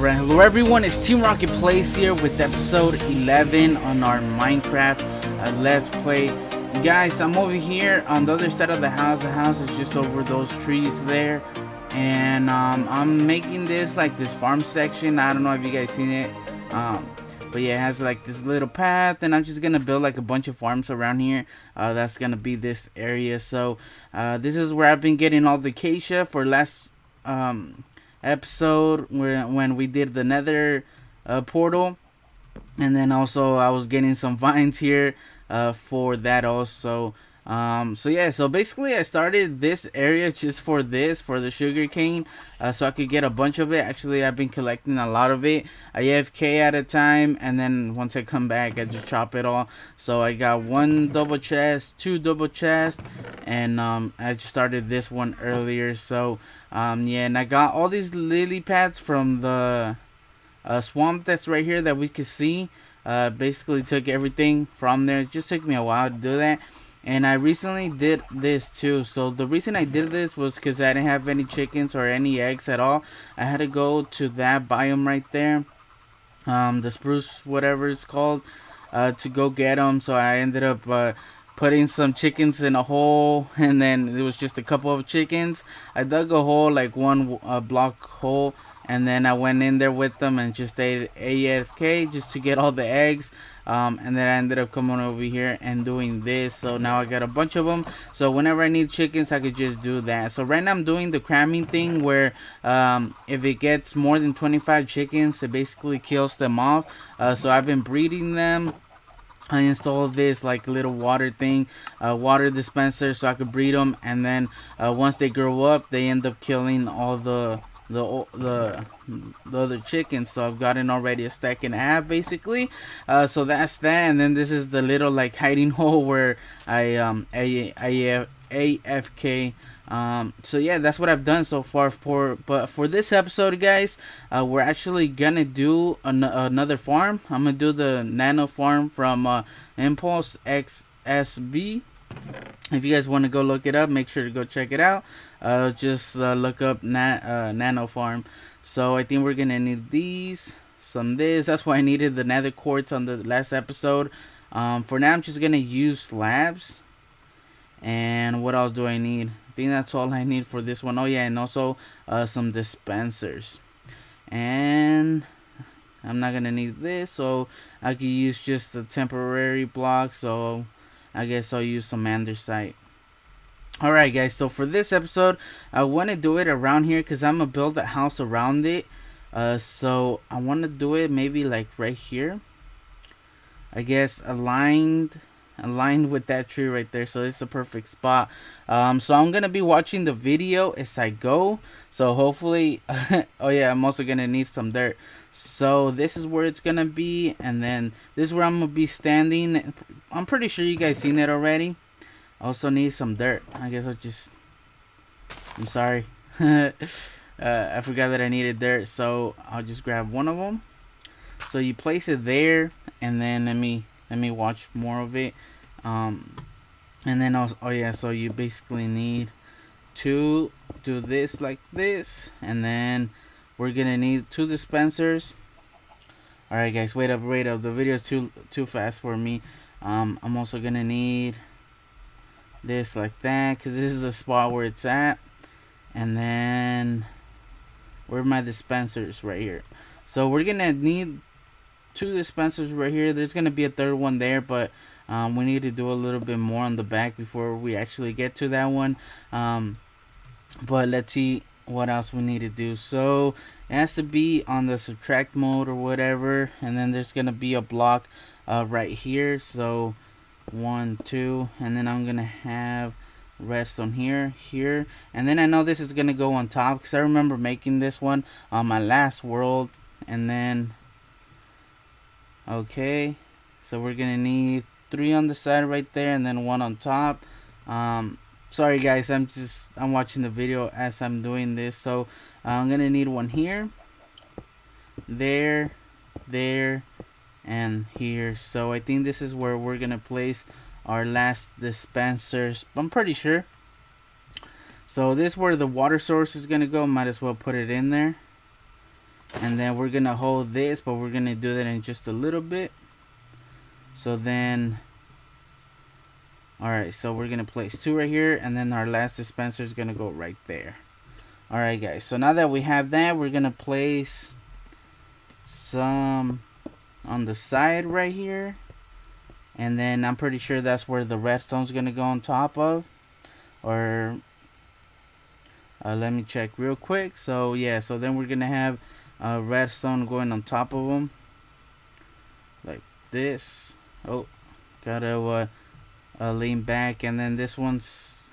Alright, hello everyone, it's Team Rocket Plays here with episode 11 on our Minecraft Let's Play. Guys, I'm over here on the other side of the house. The house is just over those trees there. And I'm making this like this farm section. I don't know if you guys seen it. But yeah, it has like this little path, and I'm just gonna build like a bunch of farms around here. That's gonna be this area. So this is where I've been getting all the acacia for last episode when we did the nether portal, and then also I was getting some vines here for that also. So yeah, so basically I started this area just for the sugar cane, so I could get a bunch of it. Actually, I've been collecting a lot of it. I AFK at a time, and then once I come back I just chop it all. So I got one double chest, two double chests, and I just started this one earlier. So yeah, and I got all these lily pads from the swamp that's right here that we could see. Basically took everything from there. It just took me a while to do that. And I recently did this too. So the reason I did this was because I didn't have any chickens or any eggs at all. I had to go to that biome right there, the spruce, whatever it's called, to go get them. So I ended up putting some chickens in a hole, and then it was just a couple of chickens. I dug a hole, like one block hole, and then I went in there with them and just ate AFK just to get all the eggs. And then I ended up coming over here and doing this. So now I got a bunch of them. So whenever I need chickens, I could just do that. So right now I'm doing the cramming thing where if it gets more than 25 chickens, it basically kills them off. So I've been breeding them. I installed this like little water thing, water dispenser, so I could breed them, and then once they grow up, they end up killing all the other chickens. So I've gotten already a stack and a half basically. So that's that, and then this is the little like hiding hole where I AFK. So yeah, that's what I've done so far. But for this episode, guys, we're actually gonna do another farm. I'm gonna do the Nano farm from Impulse XSB. If you guys want to go look it up, make sure to go check it out. Just look up Nano farm. So I think we're gonna need these, some this. That's why I needed the nether quartz on the last episode. For now, I'm just gonna use slabs. And what else do I need? I think that's all I need for this one. Oh yeah, and also some dispensers. And I'm not gonna need this, so I can use just the temporary block. So I guess I'll use some andesite. Alright guys, so for this episode, I want to do it around here because I'm going to build a house around it. So I want to do it maybe like right here. I guess aligned with that tree right there. So it's a perfect spot. So I'm going to be watching the video as I go. So hopefully, oh yeah, I'm also going to need some dirt. So this is where it's going to be. And then this is where I'm going to be standing. I'm pretty sure you guys seen it already. Also need some dirt. I guess I'm sorry. I forgot that I needed dirt. So I'll just grab one of them. So you place it there, and then let me watch more of it. And then also, oh yeah, so you basically need to do this like this, and then we're gonna need 2 dispensers. All right guys, wait up, the video is too fast for me. I'm also gonna need this like that, because this is the spot where it's at. And then where are my dispensers? Right here. So we're gonna need 2 dispensers right here. There's gonna be a third one there, but we need to do a little bit more on the back before we actually get to that one. But let's see what else we need to do. So it has to be on the subtract mode or whatever, and then there's gonna be a block right here. So 1, 2, and then I'm gonna have redstone here, and then I know this is gonna go on top because I remember making this one on my last world. And then okay, so we're gonna need 3 on the side right there, and then 1 on top. Sorry guys, I'm watching the video as I'm doing this. So I'm gonna need 1 here, there, and here. So I think this is where we're gonna place our last dispensers, I'm pretty sure. So this is where the water source is gonna go. Might as well put it in there. and then we're gonna hold this, but we're gonna do that in just a little bit. So then, alright, so we're gonna place 2 right here, and then our last dispenser is gonna go right there. Alright guys, so now that we have that, we're gonna place some on the side right here, and then I'm pretty sure that's where the redstone's gonna go on top of, or let me check real quick. So yeah, so then we're gonna have redstone going on top of them like this. Oh, gotta lean back, and then this one's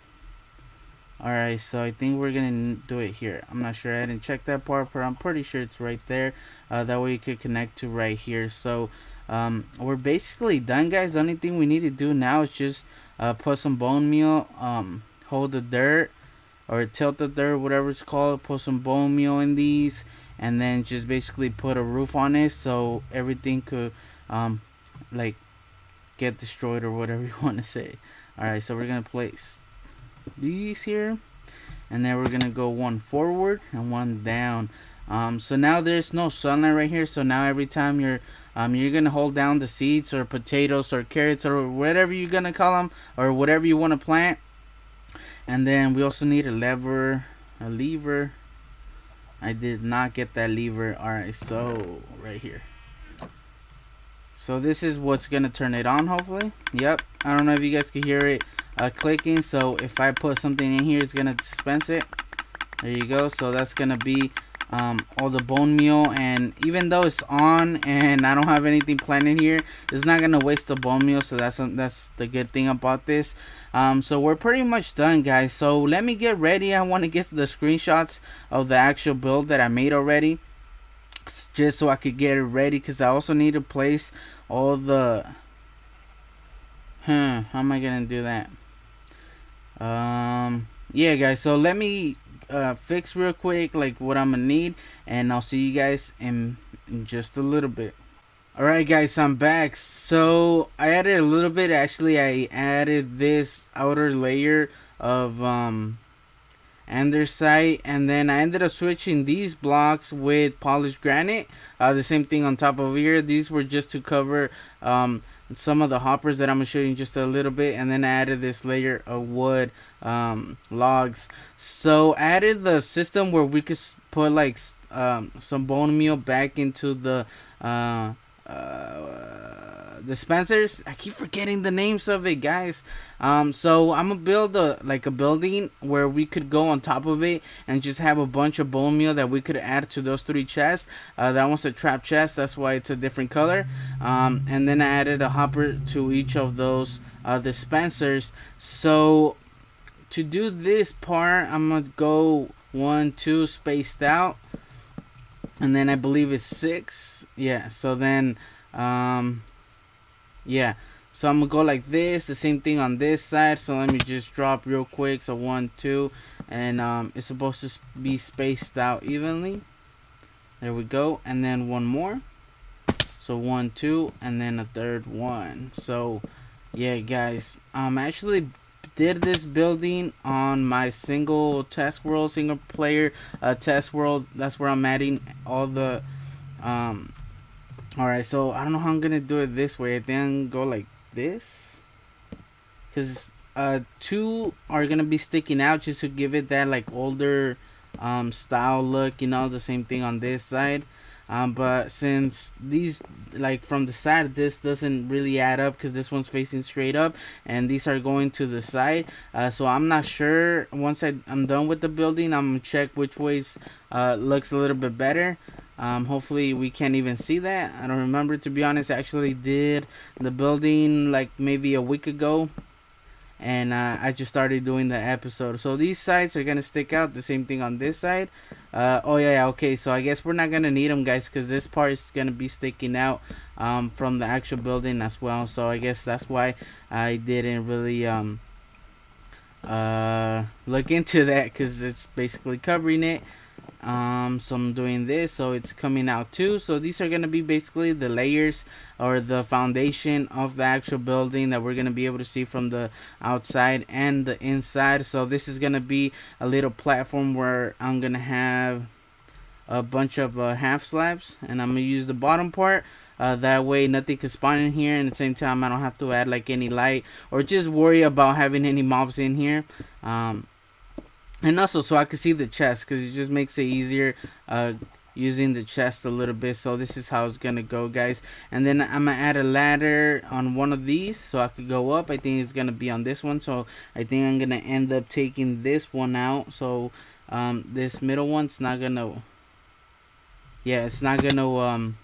alright. So I think we're gonna do it here. I'm not sure, I didn't check that part, but I'm pretty sure it's right there. That way you could connect to right here. So we're basically done, guys. The only thing we need to do now is just put some bone meal, hold the dirt, or tilt the dirt, whatever it's called, put some bone meal in these, and then just basically put a roof on it so everything could like get destroyed, or whatever you want to say. Alright, so we're gonna place these here, and then we're gonna go one forward and one down. So now there's no sunlight right here, so now every time you're gonna hold down the seeds or potatoes or carrots or whatever you're gonna call them, or whatever you want to plant. And then we also need a lever. I did not get that lever. Alright, so right here. So this is what's gonna turn it on, hopefully. Yep, I don't know if you guys can hear it clicking. So if I put something in here, it's gonna dispense it. There you go. So that's gonna be all the bone meal, and even though it's on and I don't have anything planted here, it's not gonna waste the bone meal. So that's the good thing about this. So we're pretty much done, guys. So let me get ready. I want to get the screenshots of the actual build that I made already, just so I could get it ready, because I also need to place all the how am I gonna do that? Yeah guys, so let me fix real quick like what I'm gonna need, and I'll see you guys in just a little bit. Alright guys, I'm back. So I added a little bit. Actually, I added this outer layer of andesite, and then I ended up switching these blocks with polished granite. The same thing on top of here. These were just to cover some of the hoppers that I'm gonna show you in just a little bit, and then I added this layer of wood logs. So I added the system where we could put like some bone meal back into the dispensers. I keep forgetting the names of it, guys. So I'm gonna build a building where we could go on top of it and just have a bunch of bone meal that we could add to those 3 chests. That one's a trap chest, that's why it's a different color. And then I added a hopper to each of those dispensers. So to do this part, I'm gonna go 1, 2 spaced out, and then I believe it's 6. Yeah, so then yeah, so I'm gonna go like this. The same thing on this side. So let me just drop real quick. So 1, 2, and it's supposed to be spaced out evenly. There we go. And then one more. So 1, 2, and then a third one. So yeah guys, actually did this building on my single test world, single player test world. That's where I'm adding all the alright, so I don't know how I'm gonna do it this way. I think I'm gonna go like this, because 2 are gonna be sticking out just to give it that like older style look, you know, the same thing on this side. But since these, like from the side, this doesn't really add up because this one's facing straight up and these are going to the side. So I'm not sure. Once I'm done with the building, I'm gonna check which ways looks a little bit better. Hopefully we can't even see that. I don't remember, to be honest. I actually did the building like maybe a week ago, and I just started doing the episode. So these sides are gonna stick out. The same thing on this side. Oh yeah, okay, so I guess we're not gonna need them, guys, because this part is gonna be sticking out from the actual building as well. So I guess that's why I didn't really look into that, because it's basically covering it. So I'm doing this, so it's coming out too. So these are gonna be basically the layers or the foundation of the actual building that we're gonna be able to see from the outside and the inside. So this is gonna be a little platform where I'm gonna have a bunch of half slabs, and I'm gonna use the bottom part. That way nothing can spawn in here, and at the same time I don't have to add like any light or just worry about having any mobs in here. And also so I can see the chest, because it just makes it easier using the chest a little bit. So this is how it's gonna go, guys. And then I'm gonna add a ladder on one of these so I could go up. I think it's gonna be on this one, so I think I'm gonna end up taking this one out. So this middle one's not gonna, yeah, it's not gonna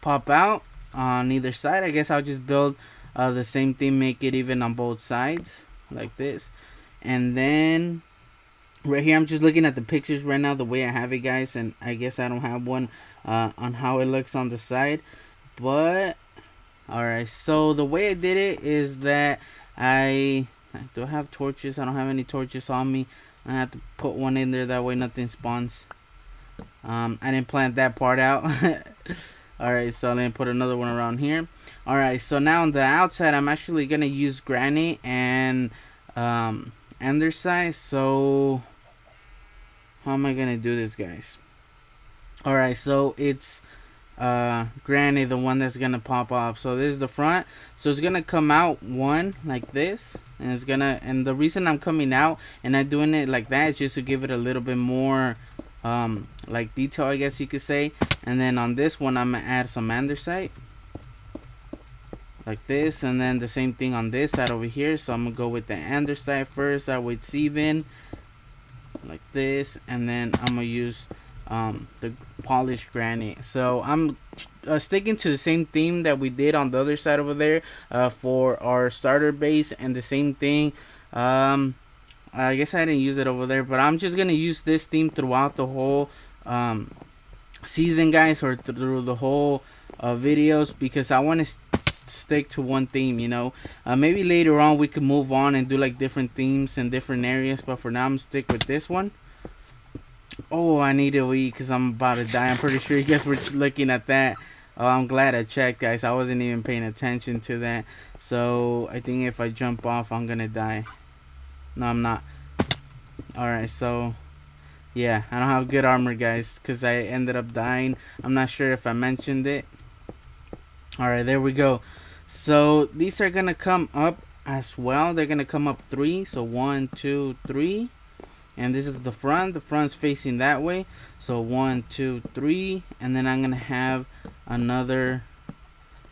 pop out on either side. I guess I'll just build the same thing, make it even on both sides like this. And then right here, I'm just looking at the pictures right now the way I have it, guys, and I guess I don't have one on how it looks on the side. But alright, so the way I did it is that I do have torches. I don't have any torches on me. I have to put one in there, that way nothing spawns. I didn't plant that part out. Alright, so let me put another one around here. Alright, so now on the outside, I'm actually gonna use granite and andesite. So how am I gonna do this, guys? Alright, so it's granite, the one that's gonna pop off. So this is the front, so it's gonna come out one like this, and it's gonna, and the reason I'm coming out and not doing it like that is just to give it a little bit more like detail, I guess you could say. And then on this one, I'm gonna add some andesite like this, and then the same thing on this side over here. So I'm gonna go with the andesite first, that way it's even like this, and then I'm gonna use the polished granite. So I'm sticking to the same theme that we did on the other side over there for our starter base, and the same thing. I guess I didn't use it over there, but I'm just gonna use this theme throughout the whole season, guys, or through the whole videos, because I want to stick to one theme, you know. Maybe later on we could move on and do like different themes in different areas, but for now I'm gonna stick with this one. Oh, I need to eat because I'm about to die. I'm pretty sure you guys were looking at that. Oh, I'm glad I checked, guys. I wasn't even paying attention to that. So I think if I jump off, I'm gonna die. No, I'm not. Alright, so yeah, I don't have good armor, guys, because I ended up dying. I'm not sure if I mentioned it. Alright, there we go. So these are gonna come up as well. They're gonna come up 3. So 1, 2, 3. And this is the front. The front's facing that way. So 1, 2, 3. And then I'm gonna have another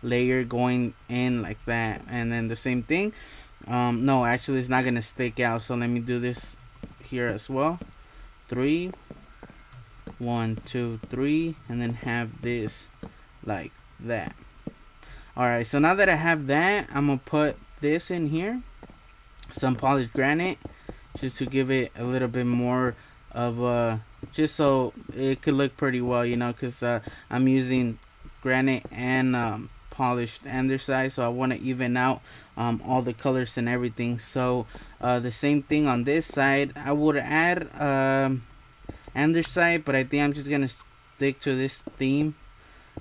layer going in like that. And then the same thing. No, actually it's not gonna stick out. So let me do this here as well. 3. 1, 2, 3. And then have this like that. Alright, so now that I have that, I'm gonna put this in here, some polished granite, just to give it a little bit more of a, just so it could look pretty well, you know, because I'm using granite and polished andesite, so I want to even out all the colors and everything. So the same thing on this side. I would add andesite, but I think I'm just gonna stick to this theme.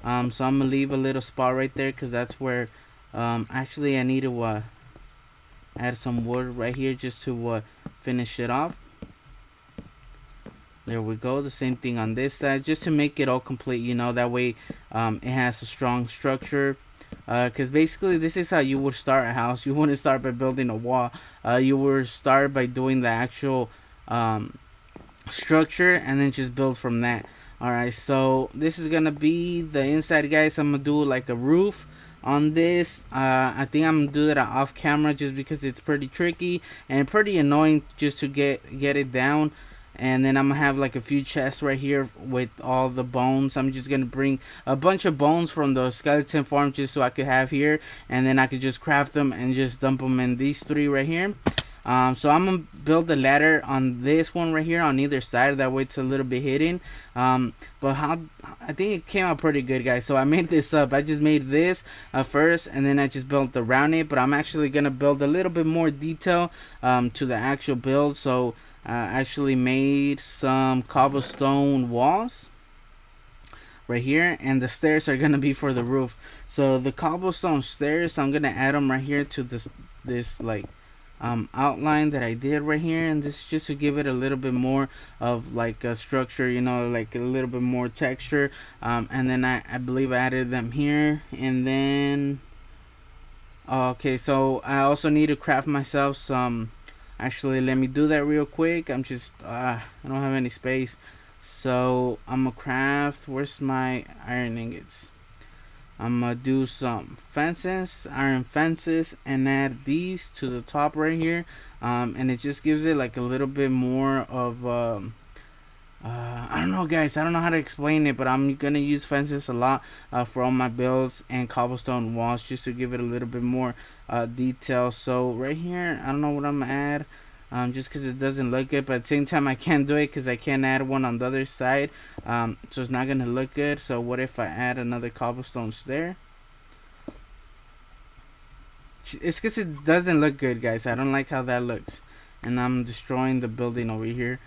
So I'm gonna leave a little spot right there, because that's where actually I need to add some wood right here just to finish it off. There we go. The same thing on this side, just to make it all complete, you know, that way it has a strong structure. Because basically this is how you would start a house. You wouldn't start by building a wall. You would start by doing the actual structure, and then just build from that. Alright, so this is gonna be the inside, guys. I'm gonna do like a roof on this. I think I'm gonna do that off camera, just because it's pretty tricky and pretty annoying just to get it down. And then I'm gonna have like a few chests right here with all the bones. I'm just gonna bring a bunch of bones from the skeleton farm just so I could have here, and then I could just craft them and just dump them in these 3 right here. So I'm gonna build the ladder on this one right here on either side, that way it's a little bit hidden. But how, I think it came out pretty good, guys. So I made this up. I just made this first, and then I just built around it. But I'm actually gonna build a little bit more detail to the actual build. So I actually made some cobblestone walls right here, and the stairs are gonna be for the roof. So the cobblestone stairs, I'm gonna add them right here to this like outline that I did right here, and this is just to give it a little bit more of like a structure, you know, like a little bit more texture. And then I believe I added them here, and then okay, so I also need to craft myself some. Actually, let me do that real quick. I don't have any space, so I'm gonna craft. Where's my iron ingots? I'm gonna do some fences, iron fences, and add these to the top right here. And it just gives it like a little bit more of I don't know, guys. I don't know how to explain it, but I'm gonna use fences a lot for all my builds, and cobblestone walls just to give it a little bit more detail. So right here, I don't know what I'm gonna add. Just because it doesn't look good, but at the same time I can't do it because I can't add one on the other side, so it's not gonna look good. So what if I add another cobblestones there? It's because it doesn't look good, guys. I don't like how that looks, and I'm destroying the building over here.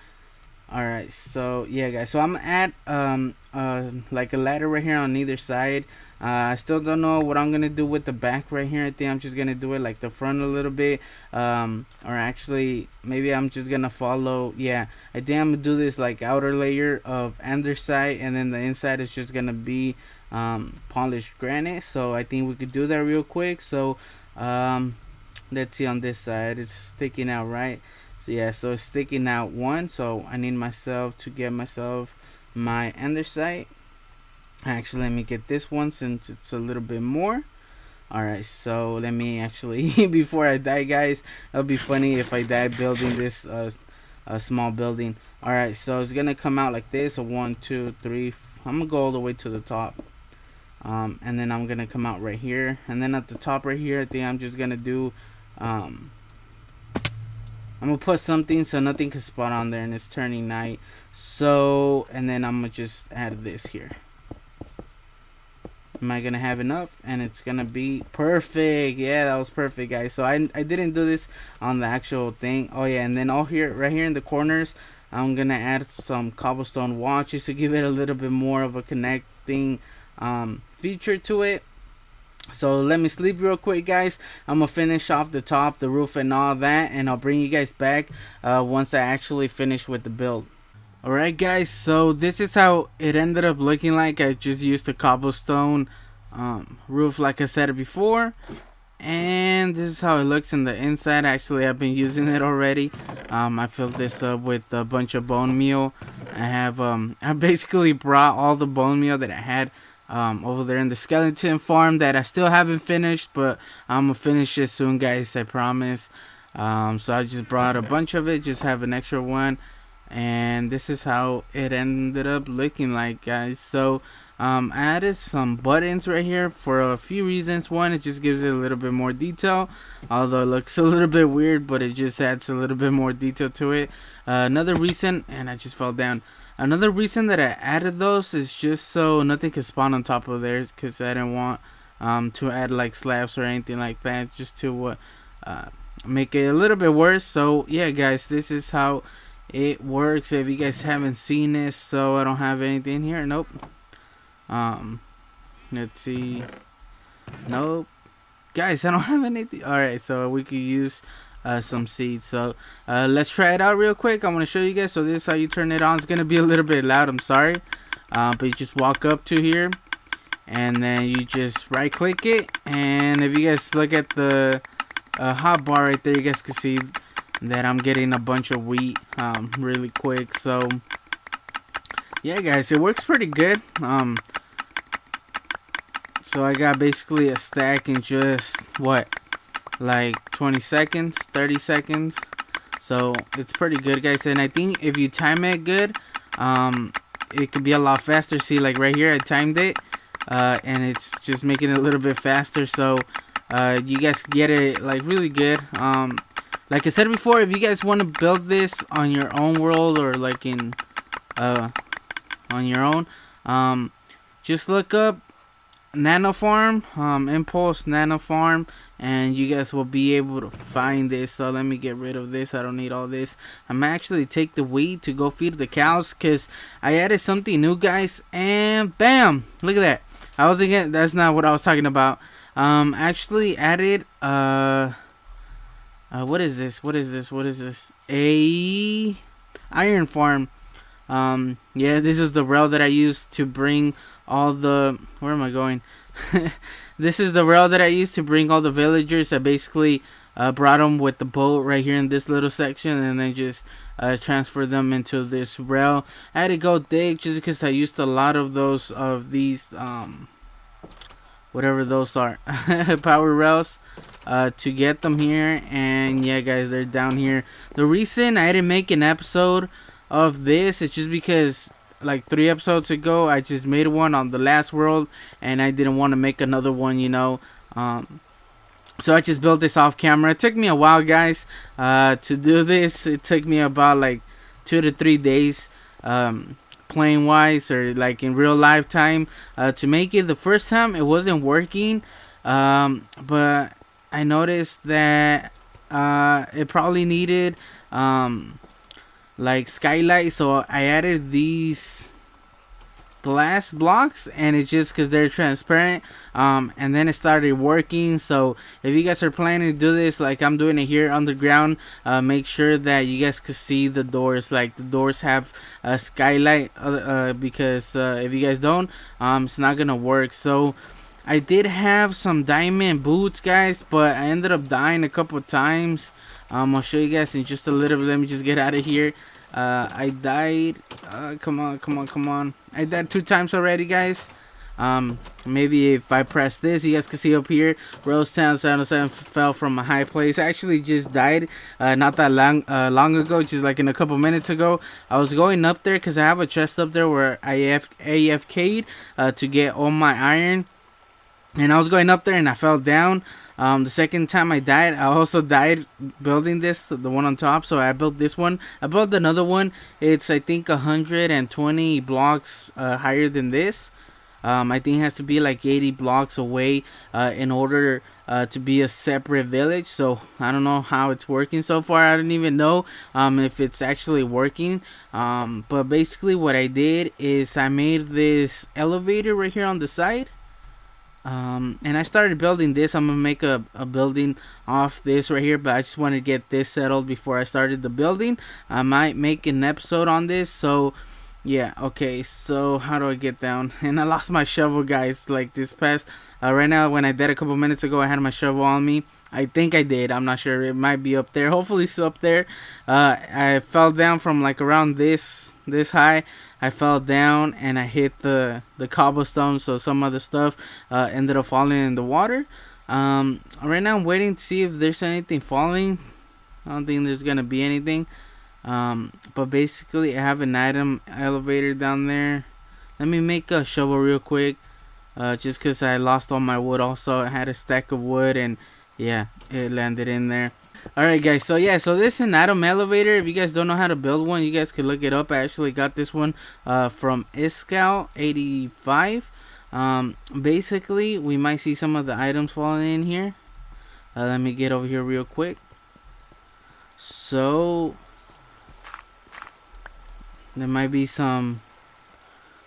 Alright, so yeah, guys, so I'm gonna add like a ladder right here on either side. I still don't know what I'm gonna do with the back right here. I think I'm just gonna do it like the front a little bit, or actually maybe I'm just gonna follow. Yeah, I think I'm gonna do this like outer layer of andesite, and then the inside is just gonna be polished granite. So I think we could do that real quick. So let's see, on this side it's sticking out, right? So yeah, so it's sticking out one, so I need myself to get myself my andesite. Actually, let me get this one since it's a little bit more. Alright, so let me actually before I die, guys, it'll be funny if I die building this small building. Alright, so it's gonna come out like this. So 1, 2, 3, I'm gonna go all the way to the top, and then I'm gonna come out right here, and then at the top right here I think I'm just gonna do I'm gonna put something so nothing can spawn on there, and it's turning night. So, and then I'm gonna just add this here. Am I gonna have enough? And it's gonna be perfect. Yeah, that was perfect, guys. So I didn't do this on the actual thing. Oh yeah, and then all here, right here in the corners, I'm gonna add some cobblestone wall just to give it a little bit more of a connecting feature to it. So let me sleep real quick, guys. I'm gonna finish off the top, the roof, and all that, and I'll bring you guys back once I actually finish with the build. Alright, guys, so this is how it ended up looking like. I just used a cobblestone roof like I said before, and this is how it looks in the inside. Actually, I've been using it already. I filled this up with a bunch of bone meal. I basically brought all the bone meal that I had over there in the skeleton farm that I still haven't finished, but I'm gonna finish it soon, guys, I promise. So I just brought a bunch of it, just have an extra one, and this is how it ended up looking like, guys. So I added some buttons right here for a few reasons. One, it just gives it a little bit more detail, although it looks a little bit weird, but it just adds a little bit more detail to it. Another reason, and I just fell down. Another reason that I added those is just so nothing can spawn on top of theirs, because I didn't want to add like slabs or anything like that, just to make it a little bit worse. So yeah, guys, this is how it works. If you guys haven't seen this, so I don't have anything here. Nope. Let's see. Nope. Guys, I don't have anything. Alright, so we could use some seeds. So let's try it out real quick. I want to show you guys. So this is how you turn it on. It's gonna be a little bit loud, I'm sorry, but you just walk up to here, and then you just right click it, and if you guys look at the hot bar right there, you guys can see that I'm getting a bunch of wheat really quick. So yeah, guys, it works pretty good. So I got basically a stack in just what, like 20 seconds, 30 seconds. So it's pretty good, guys. And I think if you time it good, it could be a lot faster. See, like right here I timed it, and it's just making it a little bit faster. So you guys get it like really good. Like I said before, if you guys want to build this on your own world, or like in on your own, just look up Nano Farm, Impulse Nano Farm, and you guys will be able to find this. So let me get rid of this. I don't need all this. I'm actually take the wheat to go feed the cows, because I added something new, guys, and bam, look at that. I was again, that's not what I was talking about. Actually added What is this? What is this? What is this? A iron farm. Yeah, this is the rail that I used to bring all the. Where am I going? This is the rail that I used to bring all the villagers. I basically brought them with the boat right here in this little section, and then just transfer them into this rail. I had to go dig just because I used a lot of these whatever those are power rails to get them here. And yeah, guys, they're down here. The reason I didn't make an episode of this is just because like 3 episodes ago I just made one on the last world, and I didn't want to make another one, so I just built this off camera. It took me a while, guys, to do this. It took me about like 2 to 3 days, playing wise or like in real life time, to make it. The first time it wasn't working, but I noticed that it probably needed like skylight, so I added these glass blocks, and it's just because they're transparent, and then it started working. So if you guys are planning to do this like I'm doing it here underground, make sure that you guys can see the doors. Like the doors have a skylight, because if you guys don't, it's not gonna work. So I did have some diamond boots, guys, but I ended up dying a couple times. I'll show you guys in just a little bit. Let me just get out of here. I died. Come on. I died 2 times already, guys. Maybe if I press this, you guys can see up here, Rose Town 707 fell from a high place. I actually just died not that long ago, just like in a couple minutes ago. I was going up there because I have a chest up there where I AFK'd to get all my iron. And I was going up there and I fell down. The second time I died, I also died building this, the one on top. So I built this one. I built another one. It's, I think, 120 blocks higher than this. I think it has to be like 80 blocks away in order to be a separate village. So I don't know how it's working so far. I don't even know if it's actually working. But basically what I did is I made this elevator right here on the side. And I started building this. I'm gonna make a building off this right here, but I just want to get this settled before I started the building. I might make an episode on this. So yeah, okay, so how do I get down? And I lost my shovel, guys, like this past right now. When I did a couple minutes ago, I had my shovel on me. I think I did, I'm not sure. It might be up there. Hopefully it's up there. I fell down from like around this high. I fell down and I hit the cobblestone, so some other stuff ended up falling in the water. Right now I'm waiting to see if there's anything falling. I don't think there's gonna be anything. But basically I have an item elevator down there. Let me make a shovel real quick, just because I lost all my wood. Also, I had a stack of wood, and yeah, it landed in there. Alright, guys, so yeah, so this is an item elevator. If you guys don't know how to build one, you guys could look it up. I actually got this one from Iscal85. Basically we might see some of the items falling in here. Let me get over here real quick. So there might be some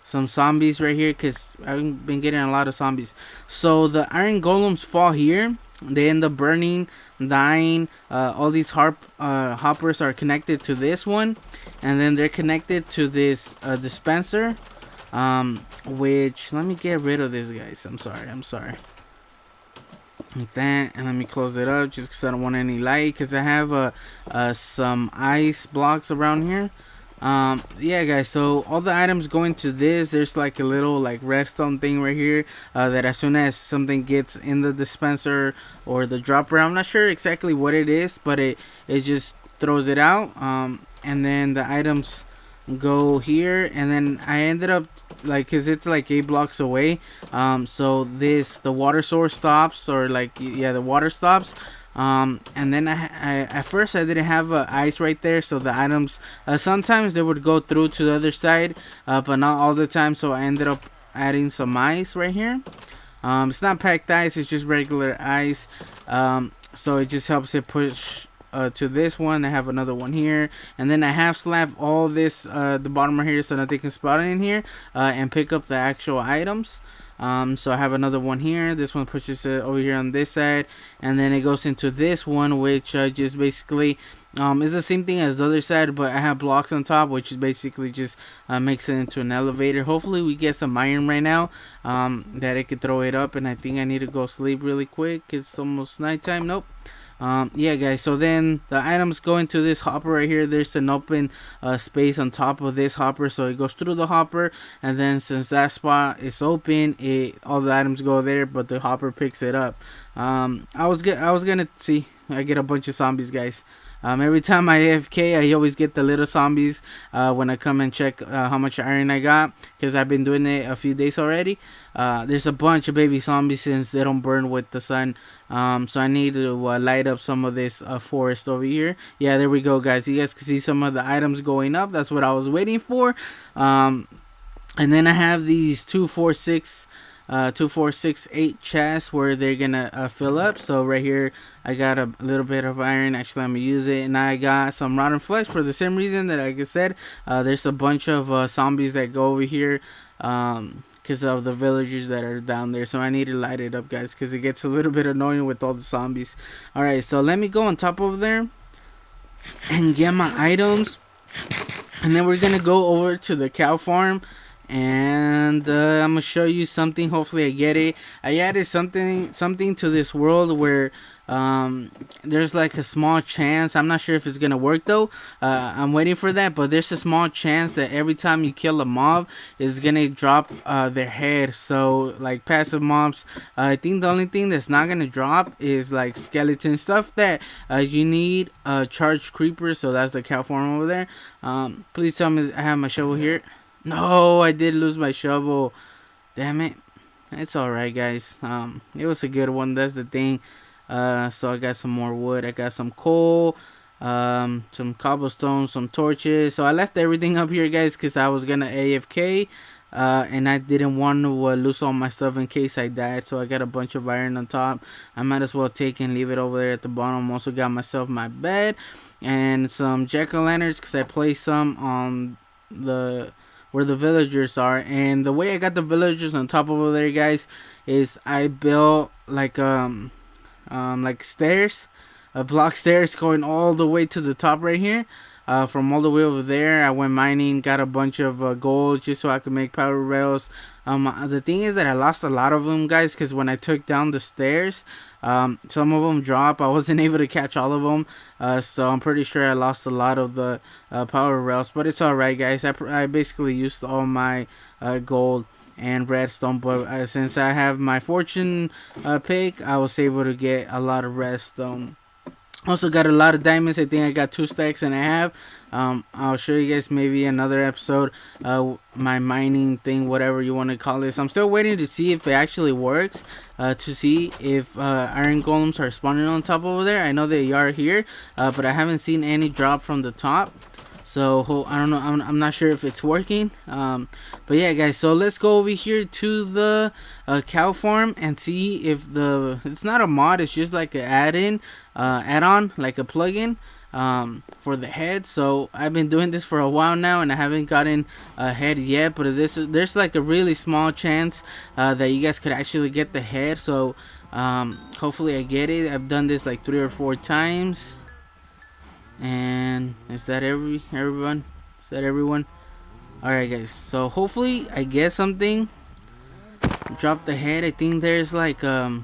zombies right here, because I've been getting a lot of zombies. So the iron golems fall here. They end up burning, dying. All these hoppers are connected to this one, and then they're connected to this dispenser, which, let me get rid of this, guys. I'm sorry. Like that, and let me close it up just because I don't want any light, because I have some ice blocks around here. Yeah, guys, so all the items going to this, there's like a little like redstone thing right here, that as soon as something gets in the dispenser or the dropper, I'm not sure exactly what it is, but it just throws it out. And then the items go here, and then I ended up like, because it's like 8 blocks away, so the water source stops, or like, yeah, the water stops. And then I at first I didn't have ice right there, so the items sometimes they would go through to the other side, but not all the time. So I ended up adding some ice right here. It's not packed ice, it's just regular ice. So it just helps it push to this one. I have another one here, and then I have slapped all this the bottom right here so nothing can spot in here and pick up the actual items. So I have another one here. This one pushes it over here on this side, and then it goes into this one, which just basically is the same thing as the other side, but I have blocks on top, which is basically just makes it into an elevator. Hopefully we get some iron right now that I could throw it up, and I think I need to go sleep really quick. It's almost nighttime. Nope. Yeah, guys, so then the items go into this hopper right here. There's an open space on top of this hopper, so it goes through the hopper, and then since that spot is open, all the items go there, but the hopper picks it up. I was gonna see, I get a bunch of zombies, guys. Every time I AFK, I always get the little zombies when I come and check how much iron I got, because I've been doing it a few days already. There's a bunch of baby zombies since they don't burn with the sun. So I need to light up some of this forest over here. Yeah, there we go, guys. You guys can see some of the items going up. That's what I was waiting for. And then I have these 2, 4, 6... 2, 4, 6, 8 chests where they're gonna fill up. So right here I got a little bit of iron. Actually, I'm gonna use it, and I got some rotten flesh for the same reason that, like I said, there's a bunch of zombies that go over here because of the villagers that are down there. So I need to light it up, guys, because it gets a little bit annoying with all the zombies. All right, so let me go on top over there and get my items, and then we're gonna go over to the cow farm. And I'm gonna show you something. Hopefully I get it. I added something to this world where there's like a small chance. I'm not sure if it's gonna work though. I'm waiting for that, but there's a small chance that every time you kill a mob, it's gonna drop their head. So like passive mobs, I think the only thing that's not gonna drop is like skeleton stuff that you need charged creepers. So that's the cow farm over there. Please tell me I have my shovel here. No, I did lose my shovel. Damn it. It's alright, guys. It was a good one. That's the thing. So I got some more wood. I got some coal, some cobblestone, some torches. So I left everything up here, guys, because I was gonna AFK. And I didn't want to lose all my stuff in case I died. So I got a bunch of iron on top. I might as well take and leave it over there at the bottom. Also got myself my bed and some jack-o'-lanterns because I placed some on the where the villagers are. And the way I got the villagers on top over there, guys, is I built like stairs, block stairs going all the way to the top right here. From all the way over there, I went mining, got a bunch of gold just so I could make power rails. The thing is that I lost a lot of them, guys, because when I took down the stairs, some of them drop. I wasn't able to catch all of them, so I'm pretty sure I lost a lot of the power rails, but it's alright, guys. I basically used all my gold and redstone, but since I have my fortune pick, I was able to get a lot of redstone. Also got a lot of diamonds. I think I got 2 stacks and a half. I'll show you guys maybe another episode, my mining thing, whatever you want to call this. I'm still waiting to see if it actually works, to see if iron golems are spawning on top over there. I know they are here, but I haven't seen any drop from the top. So I don't know. I'm not sure if it's working. But yeah, guys. So let's go over here to the cow farm and see if it's not a mod. It's just like an add-on, like a plugin for the head. So I've been doing this for a while now, and I haven't gotten a head yet. But there's like a really small chance that you guys could actually get the head. So hopefully I get it. I've done this like 3 or 4 times. And is that everyone? Is that everyone? Alright, guys, so hopefully I get something. Drop the head. I think there's like a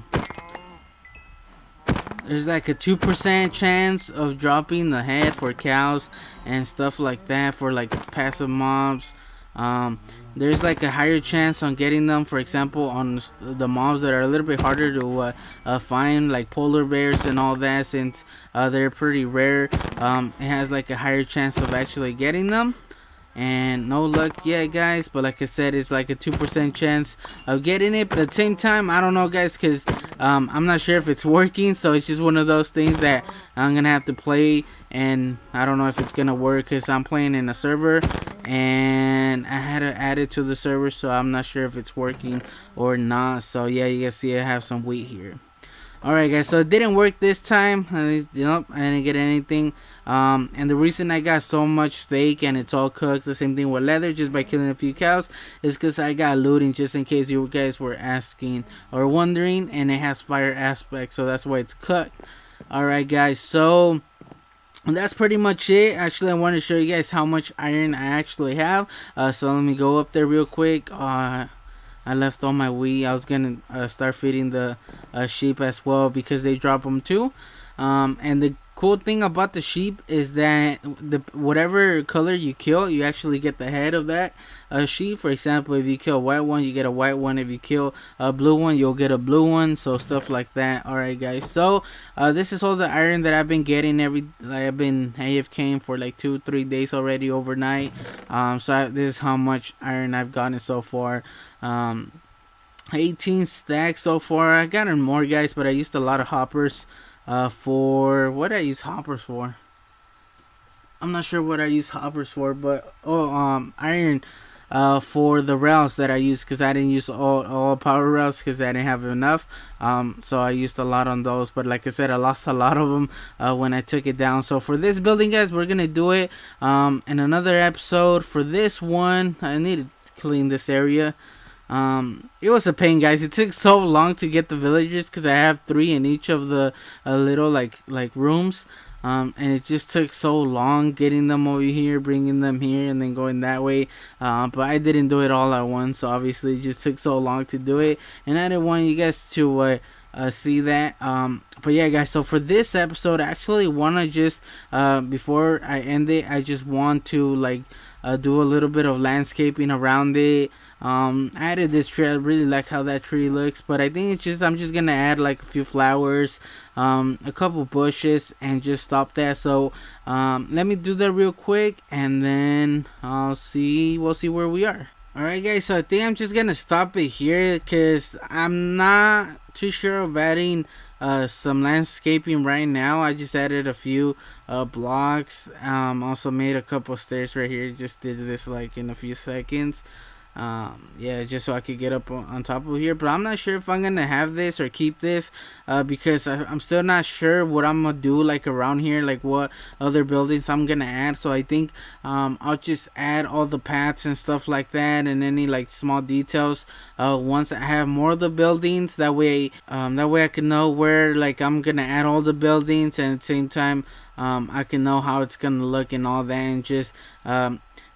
2% chance of dropping the head for cows and stuff like that, for like passive mobs. There's like a higher chance on getting them, for example, on the mobs that are a little bit harder to find, like polar bears and all that, since they're pretty rare. It has like a higher chance of actually getting them. And no luck yet, guys, but like I said, it's like a 2% chance of getting it. But at the same time, I don't know, guys, because I'm not sure if it's working. So it's just one of those things that I'm gonna have to play, and I don't know if it's gonna work because I'm playing in a server and I had to add it to the server, so I'm not sure if it's working or not. So yeah, you guys see I have some wheat here. Alright guys, so it didn't work this time. Nope, I didn't get anything. And the reason I got so much steak and it's all cooked, the same thing with leather, just by killing a few cows, is because I got looting, just in case you guys were asking or wondering, and it has fire aspect, so that's why it's cooked. Alright guys, so that's pretty much it. Actually, I want to show you guys how much iron I actually have. So let me go up there real quick. I left all my wheat. I was gonna start feeding the sheep as well, because they drop them too. And the cool thing about the sheep is that whatever color you kill, you actually get the head of that sheep. For example, if you kill a white one, you get a white one. If you kill a blue one, you'll get a blue one. So stuff like that. Alright guys, so this is all the iron that I've been getting. I've been AFKing for like 2-3 days already, overnight. This is how much iron I've gotten so far. 18 stacks so far. I gotten more guys, but I used a lot of hoppers. For what I use hoppers for, I'm not sure what I use hoppers for, but iron for the rails that I use, because I didn't use all power rails because I didn't have enough. So I used a lot on those, but like I said, I lost a lot of them when I took it down. So for this building guys, we're gonna do it in another episode. For this one, I need to clean this area. It was a pain guys. It took so long to get the villagers, because I have 3 in each of the little like rooms, and it just took so long getting them over here, bringing them here, and then going that way. But I didn't do it all at once, so obviously it just took so long to do it, and I didn't want you guys to see that. But yeah guys, so for this episode, I actually want to just before I end it, I just want to like do a little bit of landscaping around it. I added this tree. I really like how that tree looks, but I think I'm just gonna add like a few flowers, a couple bushes, and just stop that. So let me do that real quick, and then we'll see where we are. Alright guys, so I think I'm just gonna stop it here, because I'm not too sure of adding some landscaping right now. I just added a few blocks, also made a couple stairs right here. Just did this like in a few seconds. Yeah, just so I could get up on top of here, but I'm not sure if I'm gonna have this or keep this, because I'm still not sure what I'm gonna do like around here, like what other buildings I'm gonna add. So I think I'll just add all the paths and stuff like that, and any like small details once I have more of the buildings. That way I can know where like I'm gonna add all the buildings, and at the same time I can know how it's gonna look and all that, and just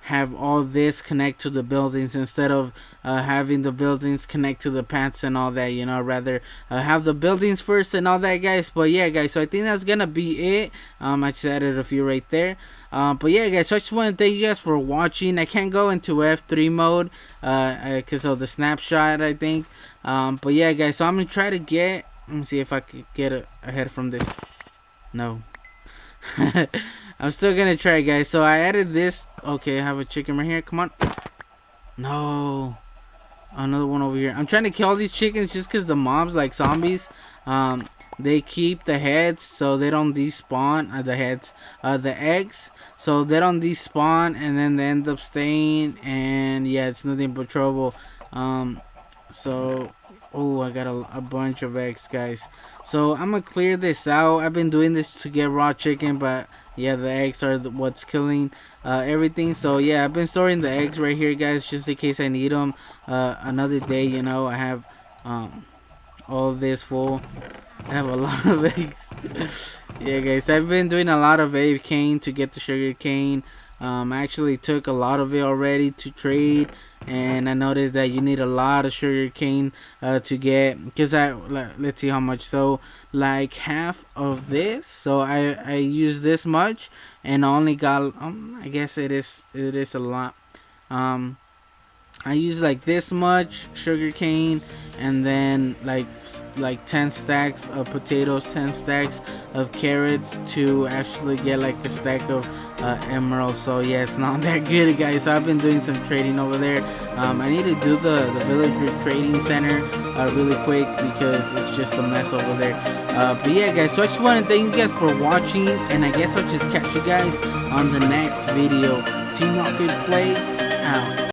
have all this connect to the buildings, instead of having the buildings connect to the paths and all that, you know. Rather have the buildings first and all that guys. But yeah guys, so I think that's gonna be it. I just added a few right there. But yeah guys, so I just want to thank you guys for watching. I can't go into F3 mode because of the snapshot, I think. But yeah guys, so I'm gonna try to get, let me see if I could get ahead from this. No. I'm still gonna try guys. So I added this. Okay, I have a chicken right here. Come on. No, another one over here. I'm trying to kill all these chickens just because the mobs, like zombies, they keep the heads, so they don't despawn. The eggs, so they don't despawn, and then they end up staying, and yeah, it's nothing but trouble. So oh, I got a bunch of eggs guys. So I'm gonna clear this out. I've been doing this to get raw chicken, but yeah, the eggs are what's killing everything. So yeah, I've been storing the eggs right here guys, just in case I need them another day, you know. I have all of this full. I have a lot of eggs. Yeah guys, I've been doing a lot of cane to get the sugar cane. I actually took a lot of it already to trade, and I noticed that you need a lot of sugar cane to get, because let's see how much. So like half of this, so I used this much, and I only got I guess it is a lot. I use like this much sugar cane, and then like 10 stacks of potatoes, 10 stacks of carrots to actually get like a stack of emeralds. So yeah, it's not that good guys. So I've been doing some trading over there. I need to do the villager trading center really quick, because it's just a mess over there. But yeah guys, so I just want to thank you guys for watching, and I guess I'll just catch you guys on the next video. Team Rocket Plays out.